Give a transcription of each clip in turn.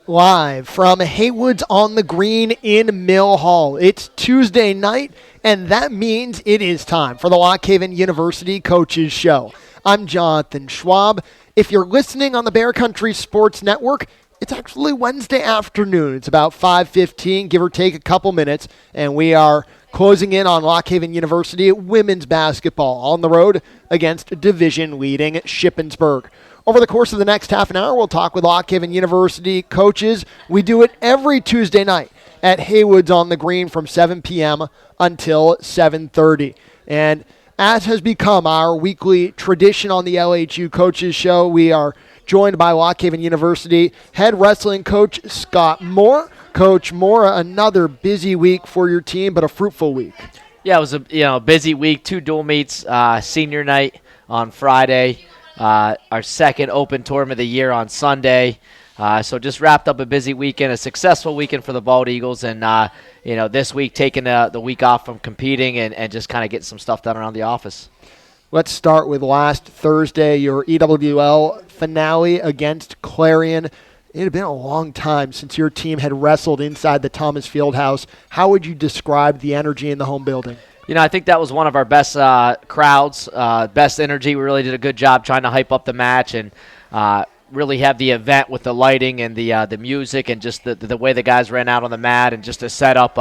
Live from Haywood's on the Green in Mill Hall. It's Tuesday night, and that means it is time for the Lock Haven University Coaches Show. I'm Jonathan Schwab. If you're listening on the Bear Country Sports Network, it's actually Wednesday afternoon. It's about 5:15, give or take a couple minutes, and we are closing in on Lock Haven University women's basketball on the road against division-leading Shippensburg. Over the course of the next half an hour, we'll talk with Lock Haven University coaches. We do it every Tuesday night at Haywood's on the Green from 7 p.m. until 7:30. And as has become our weekly tradition on the LHU Coaches Show, we are joined by Lock Haven University head wrestling coach Scott Moore. Coach Moore, another busy week for your team, but a fruitful week. Yeah, it was a busy week. 2 dual meets, senior night on Friday. Our second open tournament of the year on Sunday. So just wrapped up a busy weekend, a successful weekend for the Bald Eagles. And, this week taking the week off from competing and just kind of getting some stuff done around the office. Let's start with last Thursday, your EWL finale against Clarion. It had been a long time since your team had wrestled inside the Thomas Fieldhouse. How would you describe the energy in the home building? I think that was one of our best crowds, best energy. We really did a good job trying to hype up the match and really have the event with the lighting and the music and just the way the guys ran out on the mat and just the setup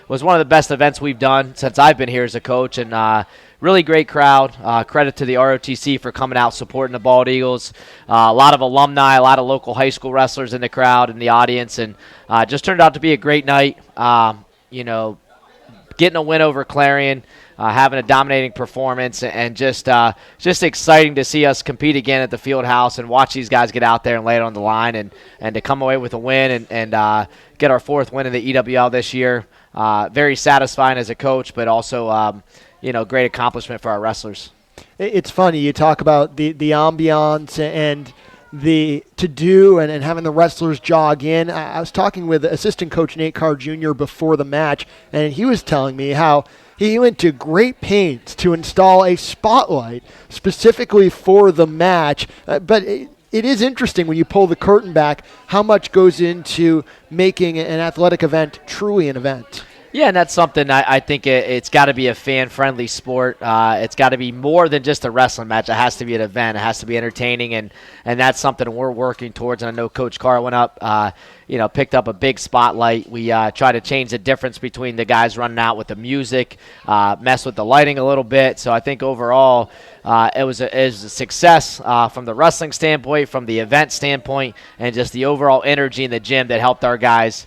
was one of the best events we've done since I've been here as a coach. And really great crowd. Credit to the ROTC for coming out supporting the Bald Eagles. A lot of alumni, a lot of local high school wrestlers in the crowd and the audience, and just turned out to be a great night. Getting a win over Clarion, having a dominating performance, and just exciting to see us compete again at the field house and watch these guys get out there and lay it on the line and to come away with a win and get our 4th win in the EWL this year. Very satisfying as a coach, but also great accomplishment for our wrestlers. It's funny, you talk about the ambiance and the to-do and having the wrestlers jog in. I was talking with assistant coach Nate Carr Jr. before the match, and he was telling me how he went to great pains to install a spotlight specifically for the match. But it is interesting when you pull the curtain back how much goes into making an athletic event truly an event. Yeah, and that's something I think it's got to be a fan-friendly sport. It's got to be more than just a wrestling match. It has to be an event. It has to be entertaining, and that's something we're working towards. And I know Coach Carr went up, picked up a big spotlight. We try to change the difference between the guys running out with the music, mess with the lighting a little bit. So I think overall it was a success from the wrestling standpoint, from the event standpoint, and just the overall energy in the gym that helped our guys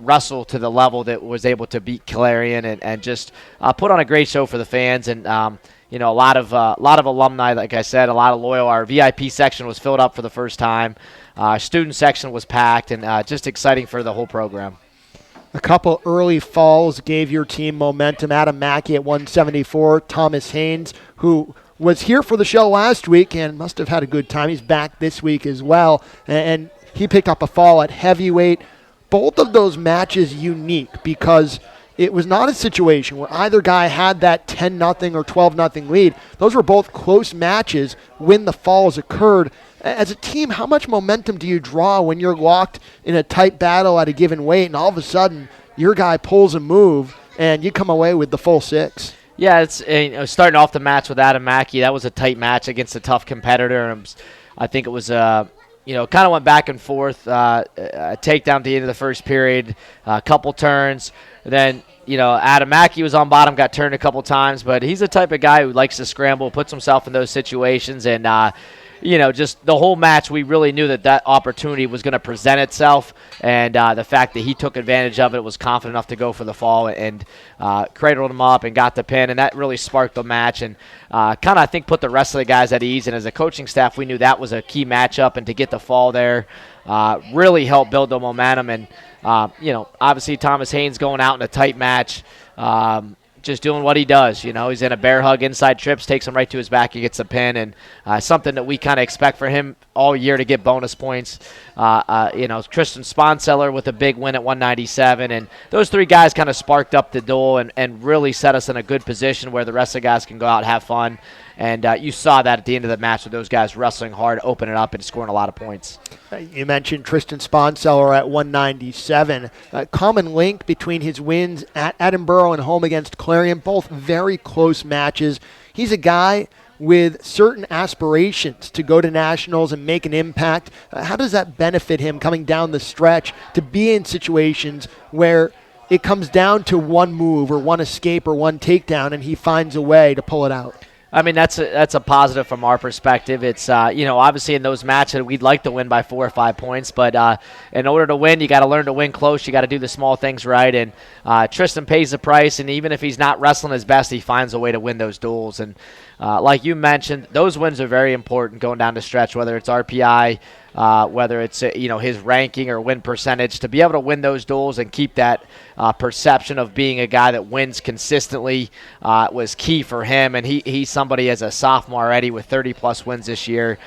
wrestle to the level that was able to beat Clarion and just put on a great show for the fans. And a lot of alumni, like I said, a lot of loyal. Our VIP section was filled up for the first time. Student section was packed, and just exciting for the whole program. A couple early falls gave your team momentum. Adam Mackey at 174. Thomas Haynes, who was here for the show last week and must have had a good time. He's back this week as well. And he picked up a fall at heavyweight. Both of those matches unique because it was not a situation where either guy had that 10-0 or 12-0 lead. Those were both close matches when the falls occurred. As a team, how much momentum do you draw when you're locked in a tight battle at a given weight and all of a sudden your guy pulls a move and you come away with the full 6? Yeah, it's starting off the match with Adam Mackey. That was a tight match against a tough competitor. And I think it was kind of went back and forth. A takedown at the end of the first period, a couple turns. Then, Adam Mackey was on bottom, got turned a couple times. But he's the type of guy who likes to scramble, puts himself in those situations. And, just the whole match, we really knew that opportunity was going to present itself. And the fact that he took advantage of it, was confident enough to go for the fall and cradled him up and got the pin. And that really sparked the match and kind of, I think, put the rest of the guys at ease. And as a coaching staff, we knew that was a key matchup. And to get the fall there really helped build the momentum. And, obviously Thomas Haynes going out in a tight match, just doing what he does. He's in a bear hug, inside trips, takes him right to his back, he gets the pin, and something that we kind of expect for him all year to get bonus points. Tristan Sponseller with a big win at 197. And those three guys kind of sparked up the duel and really set us in a good position where the rest of the guys can go out and have fun. And you saw that at the end of the match with those guys wrestling hard, opening up, and scoring a lot of points. You mentioned Tristan Sponseller at 197. A common link between his wins at Edinburgh and home against Clarion, both very close matches. He's a guy with certain aspirations to go to nationals and make an impact. How does that benefit him coming down the stretch to be in situations where it comes down to one move or one escape or one takedown and he finds a way to pull it out? I mean, that's a positive from our perspective. It's, obviously in those matches, we'd like to win by 4 or 5 points, but in order to win, you got to learn to win close. You got to do the small things right, and Tristan pays the price, and even if he's not wrestling his best, he finds a way to win those duels. And like you mentioned, those wins are very important going down the stretch, whether it's RPI, whether it's his ranking or win percentage. To be able to win those duels and keep that perception of being a guy that wins consistently was key for him. And he's somebody as a sophomore already with 30-plus wins this year,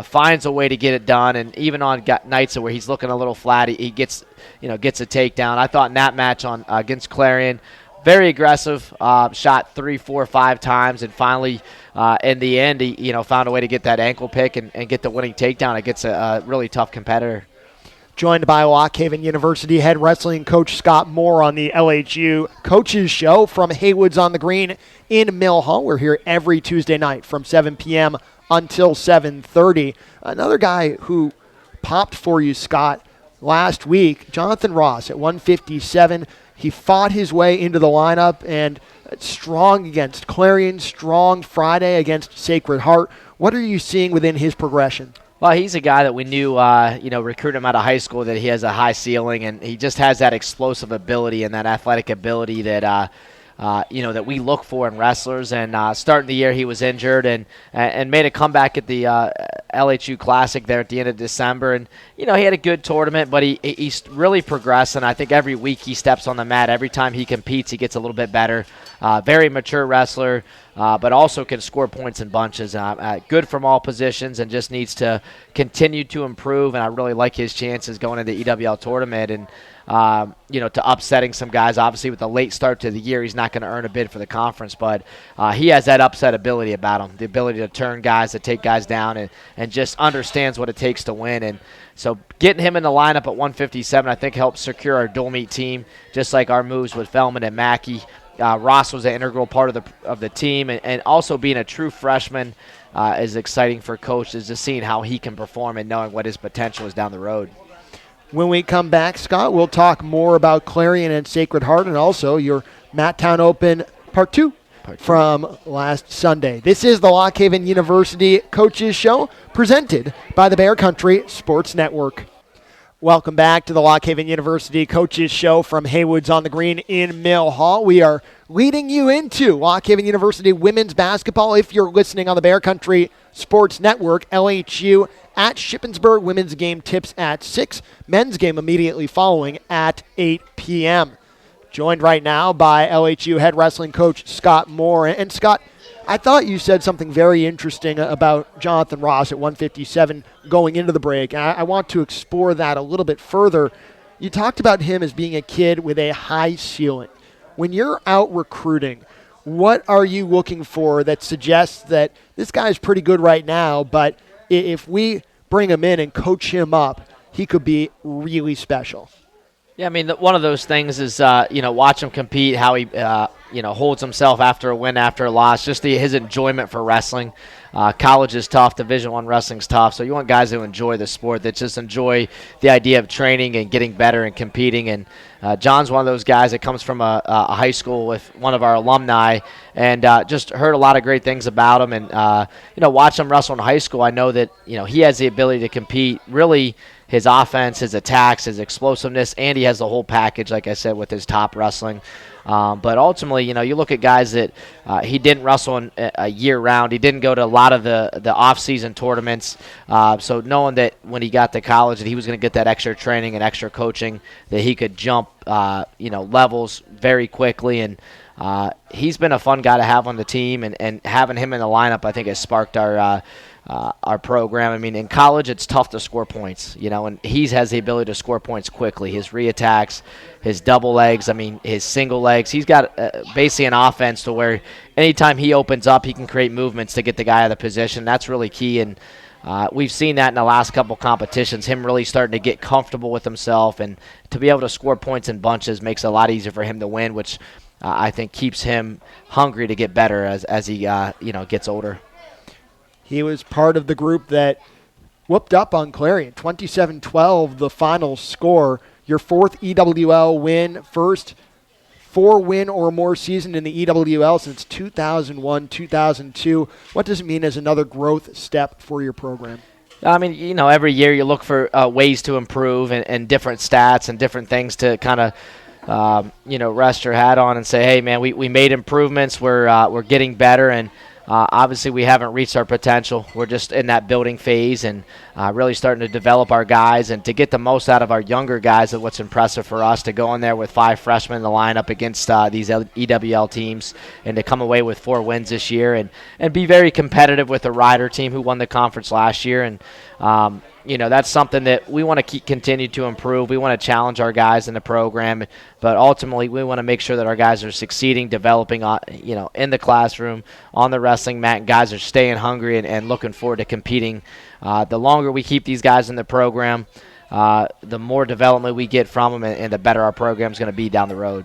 finds a way to get it done. And even on nights where he's looking a little flat, he gets a takedown. I thought in that match against Clarion, very aggressive, shot 3, 4, 5 times, and finally, in the end, he found a way to get that ankle pick and get the winning takedown against a really tough competitor. Joined by Lock Haven University head wrestling coach Scott Moore on the LHU Coaches Show from Haywood's on the Green in Mill Hall. We're here every Tuesday night from 7 p.m. until 7:30. Another guy who popped for you, Scott, last week, Jonathan Ross at 157. He fought his way into the lineup and strong against Clarion, strong Friday against Sacred Heart. What are you seeing within his progression? Well, he's a guy that we knew, recruited him out of high school, that he has a high ceiling, and he just has that explosive ability and that athletic ability that that we look for in wrestlers. And starting the year, he was injured and made a comeback at the LHU Classic there at the end of December. And, he had a good tournament, but he's really progressed. And I think every week he steps on the mat. Every time he competes, he gets a little bit better. Very mature wrestler, but also can score points in bunches. Good from all positions and just needs to continue to improve. And I really like his chances going into the EWL tournament. And, to upsetting some guys. Obviously, with a late start to the year, he's not going to earn a bid for the conference, but he has that upset ability about him, the ability to turn guys, to take guys down, and just understands what it takes to win. And so getting him in the lineup at 157, I think, helps secure our dual meet team, just like our moves with Feldman and Mackey. Ross was an integral part of the team, and also being a true freshman is exciting for coaches, just seeing how he can perform and knowing what his potential is down the road. When we come back, Scott, we'll talk more about Clarion and Sacred Heart and also your Matttown Open Part 2 from last Sunday. This is the Lock Haven University Coaches Show presented by the Bear Country Sports Network. Welcome back to the Lock Haven University Coaches Show from Haywood's on the Green in Mill Hall. We are leading you into Lock Haven University women's basketball. If you're listening on the Bear Country Sports Network, LHU at Shippensburg. Women's game tips at 6. Men's game immediately following at 8 p.m. Joined right now by LHU head wrestling coach Scott Moore. And Scott, I thought you said something very interesting about Jonathan Ross at 157 going into the break. And I want to explore that a little bit further. You talked about him as being a kid with a high ceiling. When you're out recruiting, what are you looking for that suggests that this guy's pretty good right now, but if we bring him in and coach him up, he could be really special? Yeah, I mean, one of those things is, watch him compete, how he, holds himself after a win, after a loss, just his enjoyment for wrestling. College is tough. Division I wrestling's tough. So you want guys who enjoy the sport, that just enjoy the idea of training and getting better and competing. And John's one of those guys that comes from a high school with one of our alumni, and just heard a lot of great things about him. And, watch him wrestle in high school. I know that, he has the ability to compete, really his offense, his attacks, his explosiveness, and he has the whole package, like I said, with his top wrestling. But ultimately, you look at guys that he didn't wrestle in a year-round. He didn't go to a lot of the off-season tournaments. So knowing that when he got to college that he was going to get that extra training and extra coaching, that he could jump, levels very quickly. And he's been a fun guy to have on the team. And having him in the lineup, I think, has sparked our our program. I mean, in college, it's tough to score points, and he has the ability to score points quickly. His reattacks, his double legs, his single legs. He's got basically an offense to where anytime he opens up, he can create movements to get the guy out of the position. That's really key, and we've seen that in the last couple competitions, him really starting to get comfortable with himself, and to be able to score points in bunches makes it a lot easier for him to win, which I think keeps him hungry to get better as he gets older. He was part of the group that whooped up on Clarion, 27-12, the final score. Your fourth EWL win, first 4-win or more season in the EWL since 2001, 2002. What does it mean as another growth step for your program? I mean, every year you look for ways to improve and different stats and different things to kind of, rest your hat on and say, hey, man, we made improvements. We're getting better, and obviously we haven't reached our potential. We're just in that building phase and really starting to develop our guys and to get the most out of our younger guys. Of what's impressive for us to go in there with 5 freshmen in the lineup against these EWL teams and to come away with 4 wins this year and be very competitive with the Rider team who won the conference last year. And that's something that we want to continue to improve. We want to challenge our guys in the program, but ultimately we want to make sure that our guys are succeeding, developing, in the classroom, on the wrestling mat, and guys are staying hungry and looking forward to competing. The longer we keep these guys in the program, the more development we get from them, and the better our program is going to be down the road.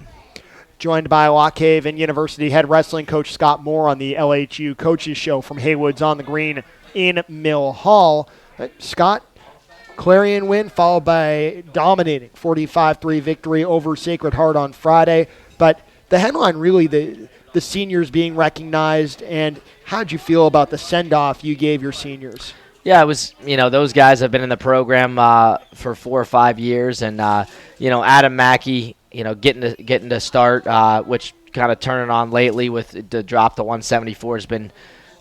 Joined by Lock Haven University head wrestling coach Scott Moore on the LHU Coaches Show from Haywood's on the Green in Mill Hall. Scott, Clarion win followed by dominating 45-3 victory over Sacred Heart on Friday. But the headline really the seniors being recognized, and how'd you feel about the send-off you gave your seniors? Yeah, it was, those guys have been in the program for 4 or 5 years, and, Adam Mackey, getting to start, which kind of turning on lately with the drop to 174 has been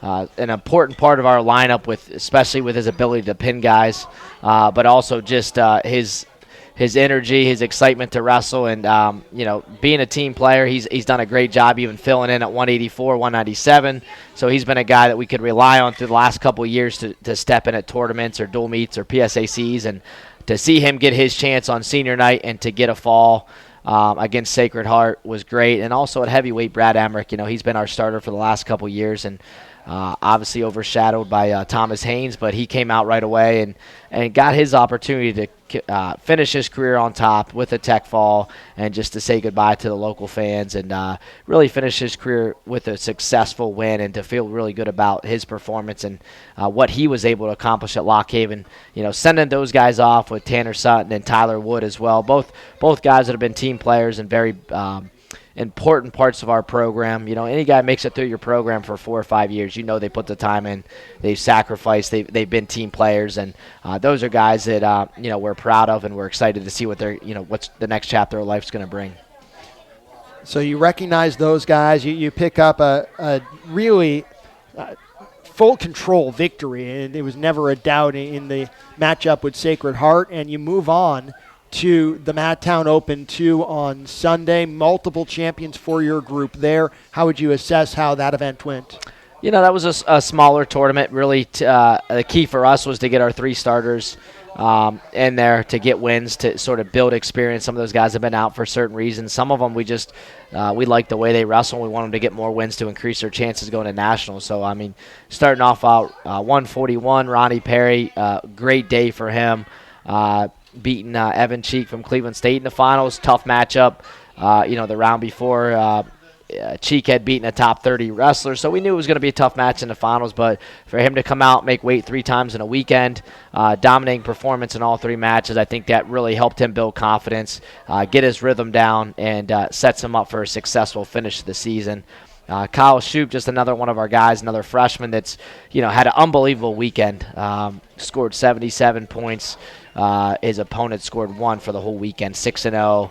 an important part of our lineup, especially with his ability to pin guys, but also just his energy, his excitement to wrestle, and being a team player, he's done a great job even filling in at 184, 197. So he's been a guy that we could rely on through the last couple of years to step in at tournaments or dual meets or PSACs, and to see him get his chance on senior night and to get a fall against Sacred Heart was great. And also at heavyweight, Brad Emmerich, he's been our starter for the last couple of years, and obviously overshadowed by Thomas Haynes, but he came out right away and got his opportunity to finish his career on top with a tech fall and just to say goodbye to the local fans and really finish his career with a successful win and to feel really good about his performance and what he was able to accomplish at Lock Haven. Sending those guys off with Tanner Sutton and Tyler Wood as well, both guys that have been team players and very important parts of our program. Any guy makes it through your program for 4 or 5 years, they put the time in, they've sacrificed, they've been team players, and those are guys that we're proud of, and we're excited to see what they're what's the next chapter of life's going to bring. So you recognize those guys, you pick up a really full control victory, and there was never a doubt in the matchup with Sacred Heart, and you move on to the Madtown Open 2 on Sunday. Multiple champions for your group there. How would you assess how that event went? That was a smaller tournament. Really, the key for us was to get our 3 starters in there to get wins, to sort of build experience. Some of those guys have been out for certain reasons. Some of them we like the way they wrestle. We want them to get more wins to increase their chances going to nationals. So, starting off out 141, Ronnie Perry, great day for him. Beating Evan Cheek from Cleveland State in the finals. Tough matchup. The round before, Cheek had beaten a top 30 wrestler, so we knew it was going to be a tough match in the finals, but for him to come out, make weight 3 times in a weekend, dominating performance in all 3 matches, I think that really helped him build confidence, get his rhythm down, and sets him up for a successful finish of the season. Kyle Shoup, just another one of our guys, another freshman that's, had an unbelievable weekend. Scored 77 points. His opponent scored 1 for the whole weekend, 6-0.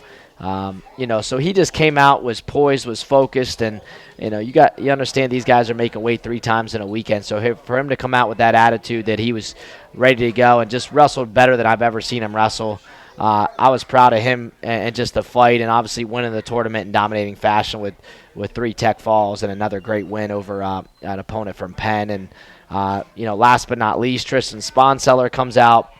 So he just came out, was poised, was focused, and you understand these guys are making weight 3 times in a weekend. So for him to come out with that attitude that he was ready to go and just wrestled better than I've ever seen him wrestle. I was proud of him and just the fight, and obviously winning the tournament in dominating fashion with 3 tech falls and another great win over an opponent from Penn. And Last but not least, Tristan Sponseller comes out.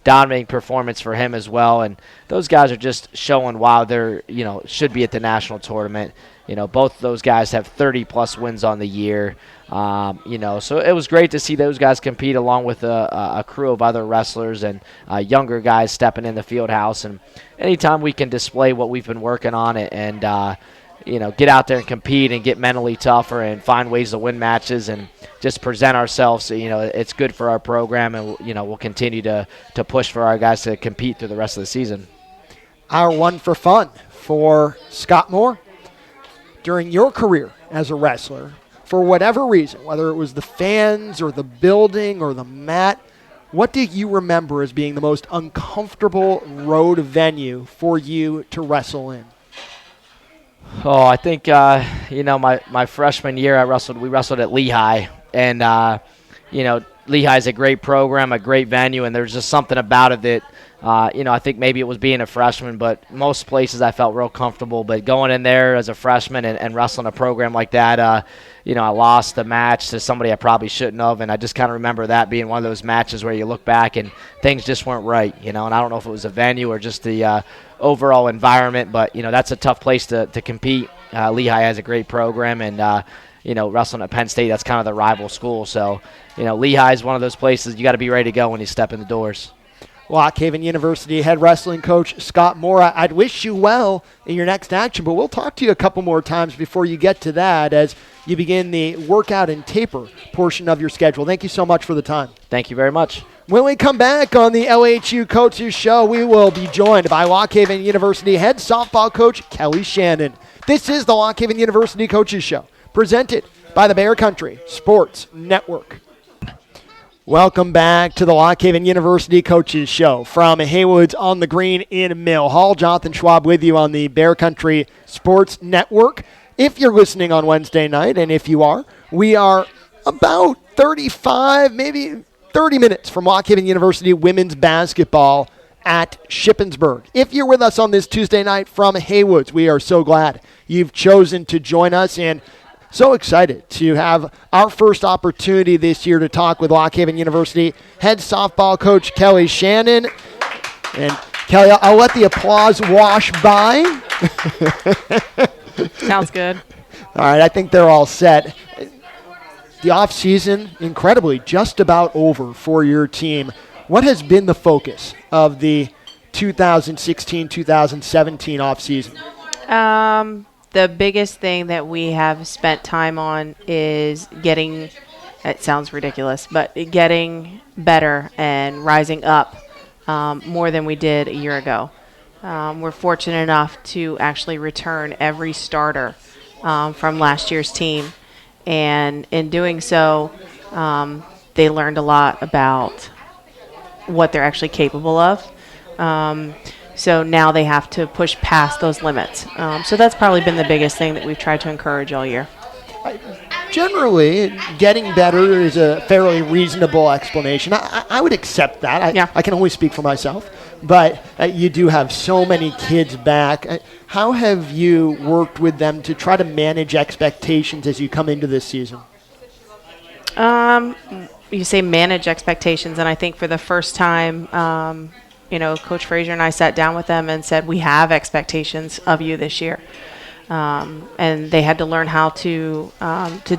Dominating performance for him as well. And those guys are just showing why they're, should be at the national tournament. Both of those guys have 30-plus wins on the year. So it was great to see those guys compete along with a crew of other wrestlers and younger guys stepping in the field house. And anytime we can display what we've been working on and get out there and compete and get mentally tougher and find ways to win matches and just present ourselves, it's good for our program, and we'll continue to push for our guys to compete through the rest of the season. Our one for fun for Scott Moore. During your career as a wrestler, for whatever reason, whether it was the fans or the building or the mat, what do you remember as being the most uncomfortable road venue for you to wrestle in? Oh, I think, my freshman year we wrestled at Lehigh. And, Lehigh's a great program, a great venue, and there's just something about it that, I think maybe it was being a freshman, but most places I felt real comfortable. But going in there as a freshman and wrestling a program like that, I lost the match to somebody I probably shouldn't have, and I just kind of remember that being one of those matches where you look back and things just weren't right, and I don't know if it was a venue or just the overall environment, but, that's a tough place to compete. Lehigh has a great program, and, wrestling at Penn State, that's kind of the rival school. So, Lehigh is one of those places you got to be ready to go when you step in the doors. Lock Haven University head wrestling coach Scott Moore, I'd wish you well in your next action, but we'll talk to you a couple more times before you get to that as you begin the workout and taper portion of your schedule. Thank you so much for the time. Thank you very much. When we come back on the LHU Coaches Show, we will be joined by Lock Haven University head softball coach Kelly Shannon. This is the Lock Haven University Coaches Show, presented by the Bear Country Sports Network. Welcome back to the Lock Haven University Coaches Show from Haywood's on the Green in Mill Hall. Jonathan Schwab with you on the Bear Country Sports Network. If you're listening on Wednesday night, and if you are, we are about 35, maybe 30 minutes from Lock Haven University women's basketball at Shippensburg. If you're with us on this Tuesday night from Haywood's, we are so glad you've chosen to join us, and so excited to have our first opportunity this year to talk with Lock Haven University head softball coach Kelly Shannon. And Kelly, I'll let the applause wash by. Sounds good. All right, I think they're all set. The off-season, incredibly, just about over for your team. What has been the focus of the 2016-2017 off-season? The biggest thing that we have spent time on is getting, it sounds ridiculous, but getting better and rising up more than we did a year ago. We're fortunate enough to actually return every starter from last year's team. And in doing so, they learned a lot about what they're actually capable of. So now they have to push past those limits. So that's probably been the biggest thing that we've tried to encourage all year. Generally, getting better is a fairly reasonable explanation. I would accept that. I can only speak for myself. But you do have so many kids back. How have you worked with them to try to manage expectations as you come into this season? You say manage expectations, and I think for the first time, Coach Frazier and I sat down with them and said, we have expectations of you this year. And they had to learn how to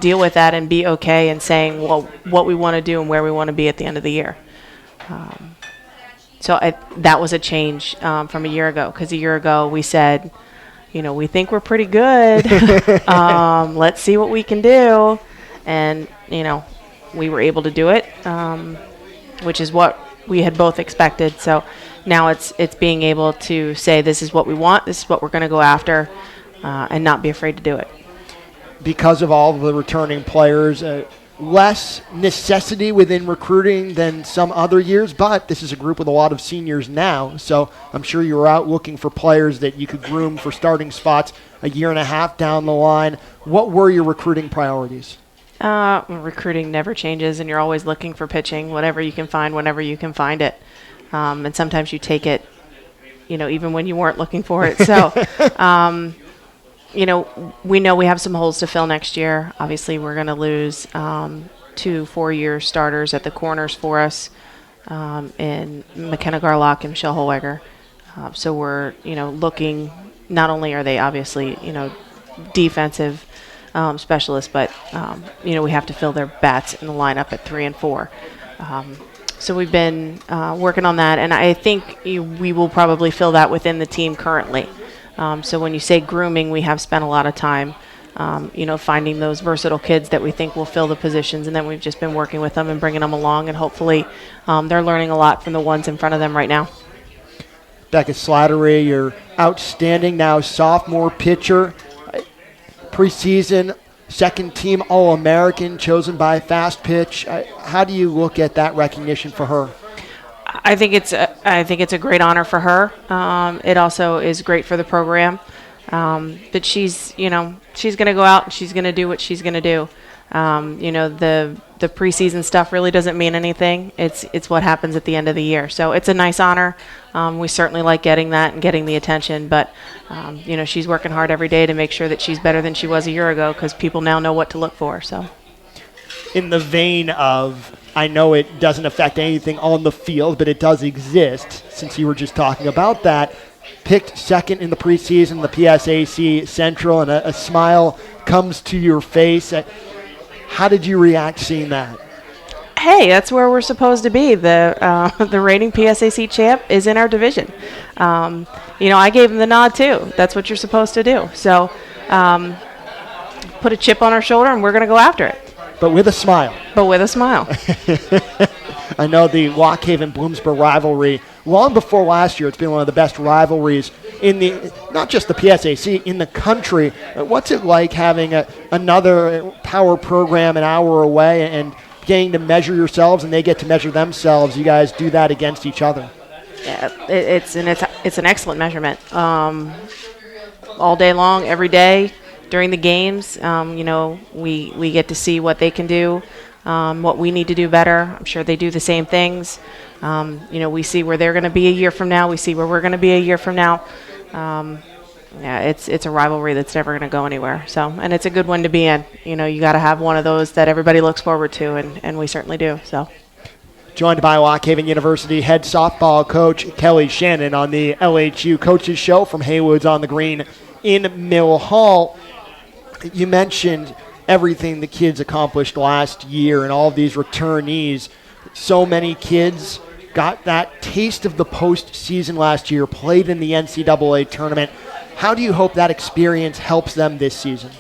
deal with that and be okay in saying, well, what we want to do and where we want to be at the end of the year. So that was a change from a year ago, because a year ago we said, we think we're pretty good. Let's see what we can do. And, we were able to do it, which is what we had both expected. So now it's being able to say, this is what we want, this is what we're going to go after, and not be afraid to do it. Because of all of the returning players, less necessity within recruiting than some other years, but this is a group with a lot of seniors now, so I'm sure you were out looking for players that you could groom for starting spots a year and a half down the line. What were your recruiting priorities? Recruiting never changes, and you're always looking for pitching, whatever you can find, whenever you can find it. And sometimes you take it, even when you weren't looking for it. So, we know we have some holes to fill next year. Obviously, we're going to lose, 2 4-year starters at the corners for us, in McKenna Garlock and Michelle Holweger. So we're, looking, not only are they obviously, defensive specialists, but, we have to fill their bats in the lineup at 3 and 4. So we've been working on that, and I think we will probably fill that within the team currently. So when you say grooming, we have spent a lot of time, finding those versatile kids that we think will fill the positions, and then we've just been working with them and bringing them along, and hopefully they're learning a lot from the ones in front of them right now. Becca Slattery, you're outstanding now, sophomore pitcher, preseason, second team All-American, chosen by Fast Pitch. How do you look at that recognition for her? I think it's a great honor for her. It also is great for the program. But she's going to go out and she's going to do what she's going to do. The preseason stuff really doesn't mean anything. It's what happens at the end of the year. So it's a nice honor. We certainly like getting that and getting the attention. But, she's working hard every day to make sure that she's better than she was a year ago, because people now know what to look for. So, in the vein of, I know it doesn't affect anything on the field, but it does exist, since you were just talking about that, picked second in the preseason, the PSAC Central, and a smile comes to your face. How did you react seeing that? Hey, that's where we're supposed to be. The reigning PSAC champ is in our division. I gave him the nod too. That's what you're supposed to do. So put a chip on our shoulder and we're going to go after it. But with a smile. I know the Lockhaven-Bloomsburg rivalry, long before last year, it's been one of the best rivalries in not just the PSAC, in the country. What's it like having another power program an hour away and getting to measure yourselves, and they get to measure themselves? You guys do that against each other. Yeah, it's an excellent measurement. All day long, every day, during the games, we get to see what they can do. What we need to do better. I'm sure they do the same things. We see where they're going to be a year from now. We see where we're going to be a year from now. It's a rivalry that's never going to go anywhere. So, and it's a good one to be in. You got to have one of those that everybody looks forward to, and we certainly do. So, joined by Lockhaven University head softball coach Kelly Shannon on the LHU Coaches Show from Haywood's on the Green in Mill Hall. You mentioned everything the kids accomplished last year and all of these returnees. So many kids got that taste of the postseason last year, played in the NCAA tournament. How do you hope that experience helps them this season?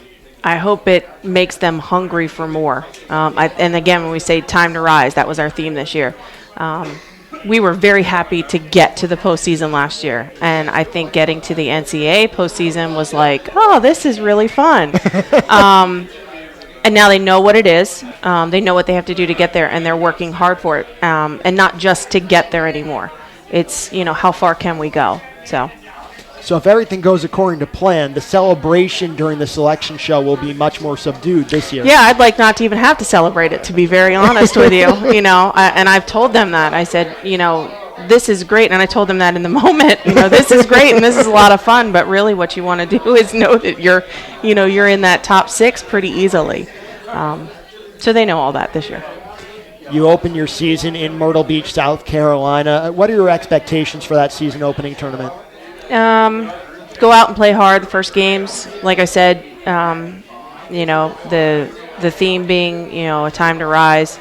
I hope it makes them hungry for more. And again, when we say time to rise, that was our theme this year. We were very happy to get to the postseason last year. And I think getting to the NCAA postseason was like, oh, this is really fun. And now they know what it is. They know what they have to do to get there, and they're working hard for it. And not just to get there anymore. It's, how far can we go? So if everything goes according to plan, the celebration during the selection show will be much more subdued this year. Yeah, I'd like not to even have to celebrate it, to be very honest with you. And I've told them that. I said, this is great, and I told them that in the moment. This is great and this is a lot of fun, but really what you want to do is know that you're in that top 6 pretty easily. So they know all that this year. You open your season in Myrtle Beach, South Carolina. What are your expectations for that season opening tournament? Go out and play hard the first games. Like I said, the theme being, a time to rise.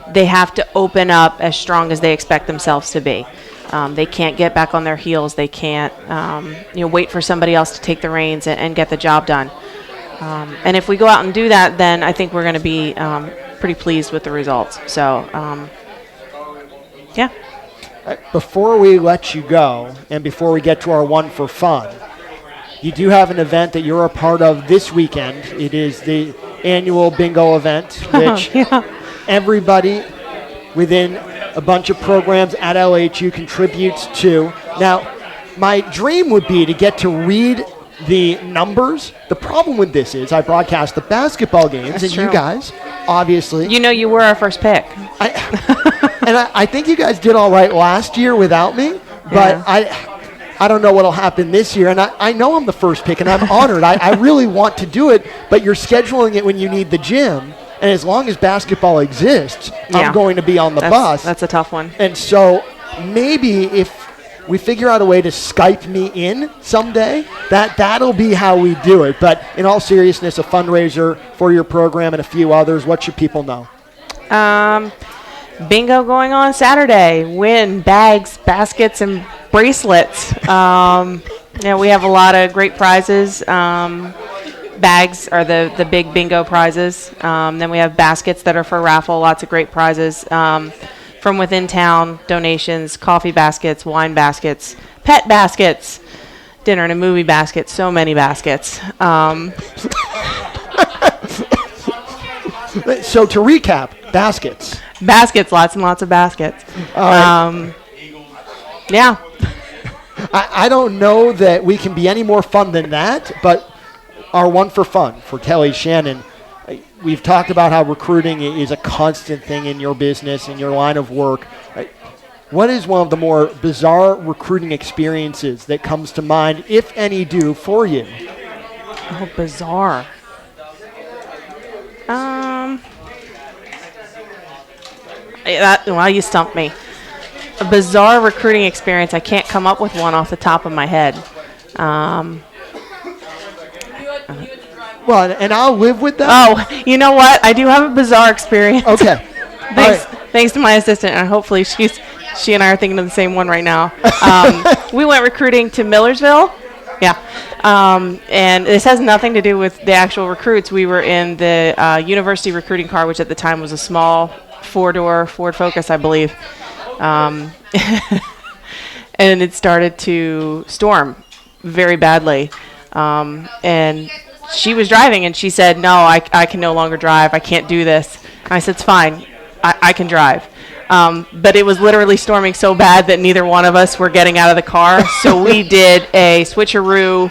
They have to open up as strong as they expect themselves to be. They can't get back on their heels. They can't, wait for somebody else to take the reins and get the job done. And if we go out and do that, then I think we're going to be pretty pleased with the results. So, yeah. Before we let you go, and before we get to our one for fun, you do have an event that you're a part of this weekend. It is the annual bingo event, which everybody within a bunch of programs at LHU contributes to. Now, my dream would be to get to read the numbers. The problem with this is I broadcast the basketball games. That's and true. You guys, obviously. You were our first pick. I think you guys did all right last year without me, but I don't know what will happen this year. And I know I'm the first pick, and I'm honored. I really want to do it, but you're scheduling it when you need the gym. And as long as basketball exists, Yeah. I'm going to be on the bus. That's a tough one. And so maybe if we figure out a way to Skype me in someday, that'll be how we do it. But in all seriousness, a fundraiser for your program and a few others, what should people know? Bingo going on Saturday. Win bags, baskets, and bracelets. We have a lot of great prizes. Bags are the big bingo prizes. Then we have baskets that are for raffle. Lots of great prizes from within town. Donations, coffee baskets, wine baskets, pet baskets, dinner and a movie basket. So many baskets. So to recap, baskets. Baskets, lots and lots of baskets. All right. Yeah. I don't know that we can be any more fun than that, but our one for fun for Kelly Shannon. We've talked about how recruiting is a constant thing in your business, in your line of work. What is one of the more bizarre recruiting experiences that comes to mind, if any do, for you? Oh, bizarre. Well, you stumped me. A bizarre recruiting experience. I can't come up with one off the top of my head. Well, and I'll live with that. Oh, you know what? I do have a bizarre experience. Okay. Thanks to my assistant, and hopefully she and I are thinking of the same one right now. We went recruiting to Millersville. Yeah. And this has nothing to do with the actual recruits. We were in the university recruiting car, which at the time was a small four-door Ford Focus, I believe. And it started to storm very badly. And she was driving, and she said, no, I can no longer drive. I can't do this. And I said, it's fine. I can drive. But it was literally storming so bad that neither one of us were getting out of the car. So we did a switcheroo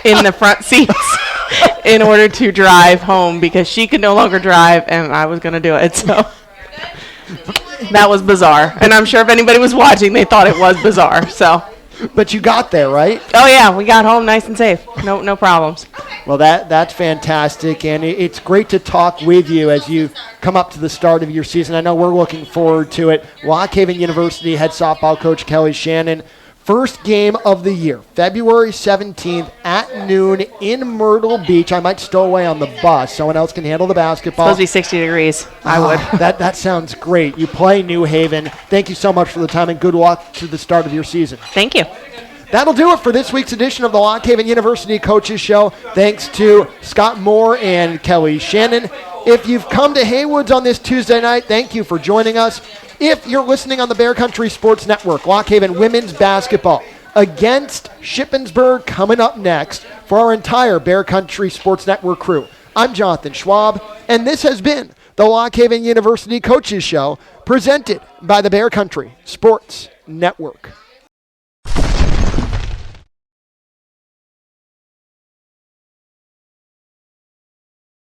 in the front seats in order to drive home because she could no longer drive and I was going to do it. So that was bizarre. And I'm sure if anybody was watching, they thought it was bizarre. So. But you got there, right? Oh, yeah. We got home nice and safe. No problems. Well, that's fantastic, and it's great to talk with you as you come up to the start of your season. I know we're looking forward to it. Lock Haven University head softball coach Kelly Shannon. First game of the year, February 17th at noon in Myrtle Beach. I might stow away on the bus. Someone else can handle the basketball. It's supposed to be 60 degrees. I would. That sounds great. You play New Haven. Thank you so much for the time, and good luck to the start of your season. Thank you. That'll do it for this week's edition of the Lock Haven University Coaches Show. Thanks to Scott Moore and Kelly Shannon. If you've come to Haywood's on this Tuesday night, thank you for joining us. If you're listening on the Bear Country Sports Network, Lock Haven women's basketball against Shippensburg coming up next for our entire Bear Country Sports Network crew. I'm Jonathan Schwab, and this has been the Lock Haven University Coaches Show presented by the Bear Country Sports Network.